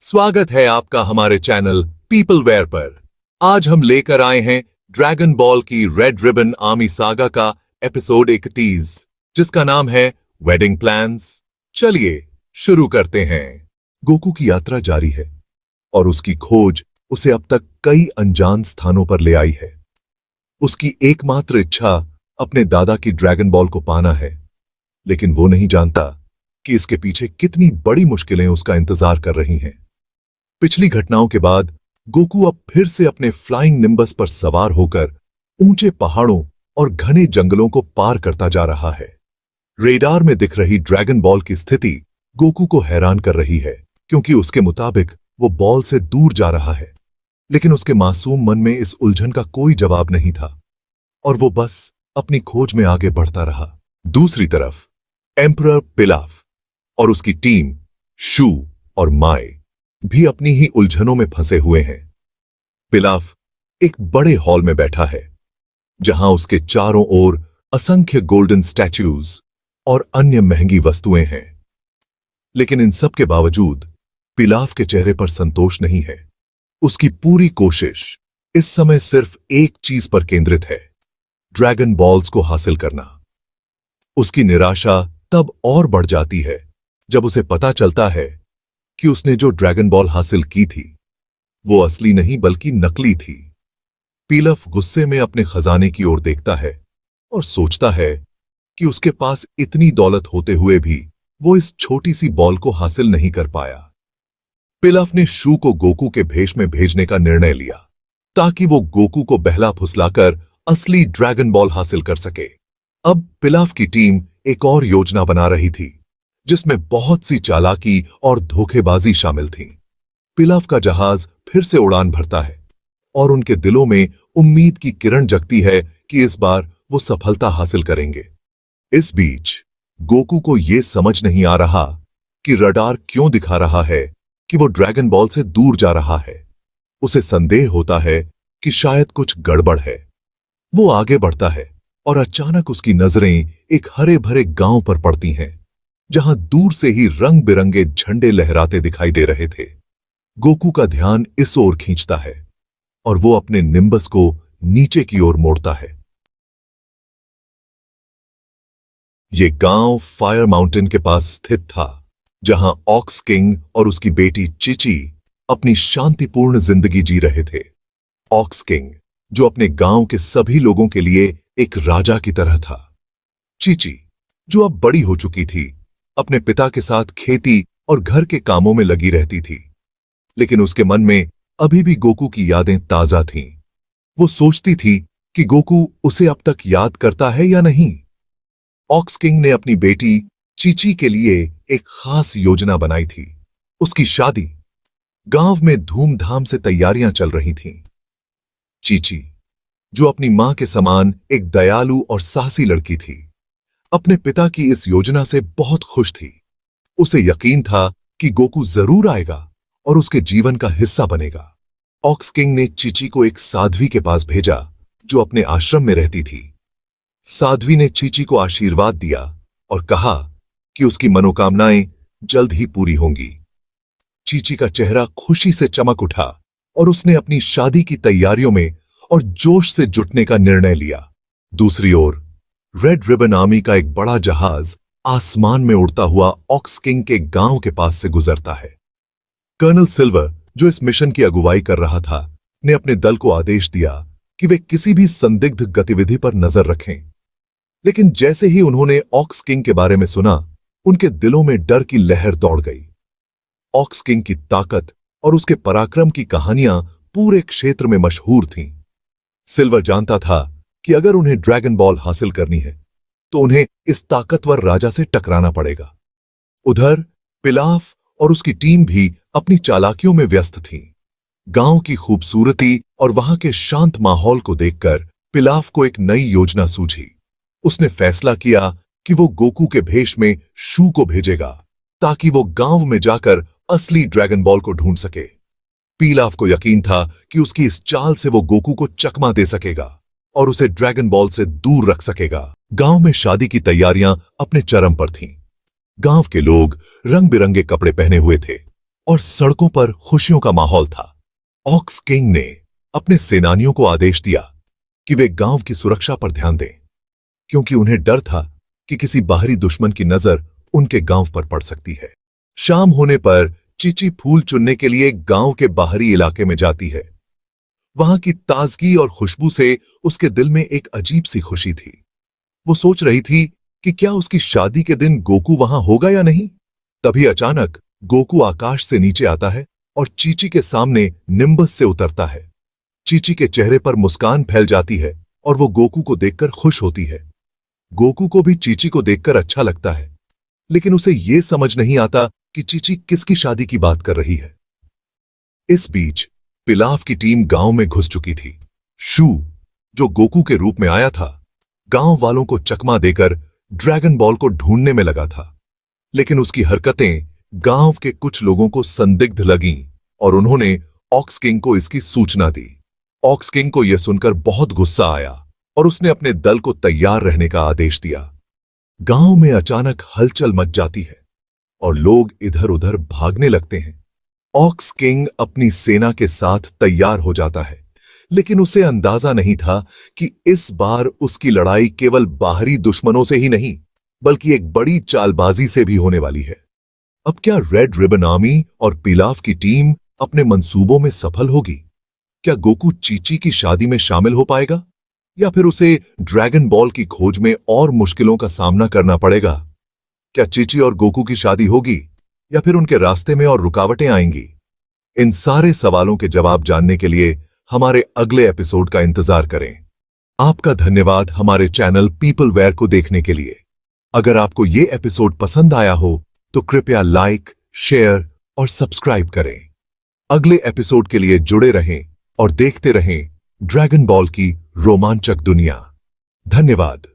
स्वागत है आपका हमारे चैनल पीपल वेयर पर। आज हम लेकर आए हैं ड्रैगन बॉल की रेड रिबन आर्मी सागा का एपिसोड 31, जिसका नाम है वेडिंग प्लान्स। चलिए शुरू करते हैं। गोकू की यात्रा जारी है और उसकी खोज उसे अब तक कई अनजान स्थानों पर ले आई है। उसकी एकमात्र इच्छा अपने दादा की ड्रैगन बॉल को पाना है, लेकिन वो नहीं जानता कि इसके पीछे कितनी बड़ी मुश्किलें उसका इंतजार कर रही हैं। पिछली घटनाओं के बाद गोकू अब फिर से अपने फ्लाइंग निम्बस पर सवार होकर ऊंचे पहाड़ों और घने जंगलों को पार करता जा रहा है। रेडार में दिख रही ड्रैगन बॉल की स्थिति गोकू को हैरान कर रही है, क्योंकि उसके मुताबिक वो बॉल से दूर जा रहा है। लेकिन उसके मासूम मन में इस उलझन का कोई जवाब नहीं था और वो बस अपनी खोज में आगे बढ़ता रहा। दूसरी तरफ एम्परर पिलाफ और उसकी टीम शू और माए भी अपनी ही उलझनों में फंसे हुए हैं। पिलाफ एक बड़े हॉल में बैठा है, जहां उसके चारों ओर असंख्य गोल्डन स्टैच्यूज और अन्य महंगी वस्तुएं हैं। लेकिन इन सब के बावजूद पिलाफ के चेहरे पर संतोष नहीं है। उसकी पूरी कोशिश इस समय सिर्फ एक चीज पर केंद्रित है, ड्रैगन बॉल्स को हासिल करना। उसकी निराशा तब और बढ़ जाती है जब उसे पता चलता है कि उसने जो ड्रैगन बॉल हासिल की थी वो असली नहीं बल्कि नकली थी। पिलाफ गुस्से में अपने खजाने की ओर देखता है और सोचता है कि उसके पास इतनी दौलत होते हुए भी वो इस छोटी सी बॉल को हासिल नहीं कर पाया। पिलाफ ने शू को गोकू के भेष में भेजने का निर्णय लिया, ताकि वो गोकू को बहला फुसलाकर असली ड्रैगन बॉल हासिल कर सके। अब पिलाफ की टीम एक और योजना बना रही थी, जिसमें बहुत सी चालाकी और धोखेबाजी शामिल थी। पिलाफ का जहाज फिर से उड़ान भरता है और उनके दिलों में उम्मीद की किरण जगती है कि इस बार वो सफलता हासिल करेंगे। इस बीच गोकू को यह समझ नहीं आ रहा कि रडार क्यों दिखा रहा है कि वो ड्रैगन बॉल से दूर जा रहा है। उसे संदेह होता है कि शायद कुछ गड़बड़ है। वो आगे बढ़ता है और अचानक उसकी नजरें एक हरे भरे गांव पर पड़ती हैं, जहां दूर से ही रंग बिरंगे झंडे लहराते दिखाई दे रहे थे। गोकू का ध्यान इस ओर खींचता है और वो अपने निम्बस को नीचे की ओर मोड़ता है। ये गांव फायर माउंटेन के पास स्थित था, जहां ऑक्स किंग और उसकी बेटी चिची अपनी शांतिपूर्ण जिंदगी जी रहे थे। ऑक्स किंग, जो अपने गांव के सभी लोगों के लिए एक राजा की तरह था। चिची, जो अब बड़ी हो चुकी थी, अपने पिता के साथ खेती और घर के कामों में लगी रहती थी। लेकिन उसके मन में अभी भी गोकू की यादें ताजा थीं। वो सोचती थी कि गोकू उसे अब तक याद करता है या नहीं। ऑक्स किंग ने अपनी बेटी चिची के लिए एक खास योजना बनाई थी, उसकी शादी। गांव में धूमधाम से तैयारियां चल रही थीं। चिची, जो अपनी मां के समान एक दयालु और साहसी लड़की थी, अपने पिता की इस योजना से बहुत खुश थी। उसे यकीन था कि गोकू जरूर आएगा और उसके जीवन का हिस्सा बनेगा। ऑक्स किंग ने चिची को एक साध्वी के पास भेजा, जो अपने आश्रम में रहती थी। साध्वी ने चिची को आशीर्वाद दिया और कहा कि उसकी मनोकामनाएं जल्द ही पूरी होंगी। चिची का चेहरा खुशी से चमक उठा और उसने अपनी शादी की तैयारियों में और जोश से जुटने का निर्णय लिया। दूसरी ओर रेड रिबन आर्मी का एक बड़ा जहाज आसमान में उड़ता हुआ ऑक्स किंग के गांव के पास से गुजरता है। कर्नल सिल्वर, जो इस मिशन की अगुवाई कर रहा था, ने अपने दल को आदेश दिया कि वे किसी भी संदिग्ध गतिविधि पर नजर रखें। लेकिन जैसे ही उन्होंने ऑक्स किंग के बारे में सुना, उनके दिलों में डर की लहर दौड़ गई। ऑक्स किंग की ताकत और उसके पराक्रम की कहानियां पूरे क्षेत्र में मशहूर थीं। सिल्वर जानता था कि अगर उन्हें ड्रैगन बॉल हासिल करनी है तो उन्हें इस ताकतवर राजा से टकराना पड़ेगा। उधर पिलाफ और उसकी टीम भी अपनी चालाकियों में व्यस्त थी। गांव की खूबसूरती और वहां के शांत माहौल को देखकर पिलाफ को एक नई योजना सूझी। उसने फैसला किया कि वो गोकू के भेष में शू को भेजेगा, ताकि वो गांव में जाकर असली ड्रैगन बॉल को ढूंढ सके। पिलाफ को यकीन था कि उसकी इस चाल से वो गोकू को चकमा दे सकेगा और उसे ड्रैगन बॉल से दूर रख सकेगा। गांव में शादी की तैयारियां अपने चरम पर थीं। गांव के लोग रंग बिरंगे कपड़े पहने हुए थे और सड़कों पर खुशियों का माहौल था। ऑक्स किंग ने अपने सेनानियों को आदेश दिया कि वे गांव की सुरक्षा पर ध्यान दें, क्योंकि उन्हें डर था कि किसी बाहरी दुश्मन की नजर उनके गांव पर पड़ सकती है। शाम होने पर चीची फूल चुनने के लिए गांव के बाहरी इलाके में जाती है। वहां की ताजगी और खुशबू से उसके दिल में एक अजीब सी खुशी थी। वो सोच रही थी कि क्या उसकी शादी के दिन गोकू वहां होगा या नहीं। तभी अचानक गोकू आकाश से नीचे आता है और चीची के सामने निम्बस से उतरता है। चीची के चेहरे पर मुस्कान फैल जाती है और वो गोकू को देखकर खुश होती है। गोकू को भी चीची को देखकर अच्छा लगता है, लेकिन उसे यह समझ नहीं आता कि चीची किसकी शादी की बात कर रही है। इस बीच पिलाफ की टीम गांव में घुस चुकी थी। शू, जो गोकू के रूप में आया था, गांव वालों को चकमा देकर ड्रैगन बॉल को ढूंढने में लगा था, लेकिन उसकी हरकतें गांव के कुछ लोगों को संदिग्ध लगीं और उन्होंने ऑक्स किंग को इसकी सूचना दी। ऑक्स किंग को यह सुनकर बहुत गुस्सा आया और उसने अपने दल को तैयार रहने का आदेश दिया। गांव में अचानक हलचल मच जाती है और लोग इधर उधर भागने लगते हैं। ऑक्स किंग अपनी सेना के साथ तैयार हो जाता है, लेकिन उसे अंदाजा नहीं था कि इस बार उसकी लड़ाई केवल बाहरी दुश्मनों से ही नहीं, बल्कि एक बड़ी चालबाजी से भी होने वाली है। अब क्या रेड रिबन आर्मी और पिलाफ की टीम अपने मंसूबों में सफल होगी? क्या गोकू चीची की शादी में शामिल हो पाएगा, या फिर उसे ड्रैगन बॉल की खोज में और मुश्किलों का सामना करना पड़ेगा? क्या चीची और गोकू की शादी होगी, या फिर उनके रास्ते में और रुकावटें आएंगी? इन सारे सवालों के जवाब जानने के लिए हमारे अगले एपिसोड का इंतजार करें। आपका धन्यवाद हमारे चैनल पीपल वेयर को देखने के लिए। अगर आपको ये एपिसोड पसंद आया हो तो कृपया लाइक, शेयर और सब्सक्राइब करें। अगले एपिसोड के लिए जुड़े रहें और देखते रहें ड्रैगन बॉल की रोमांचक दुनिया। धन्यवाद।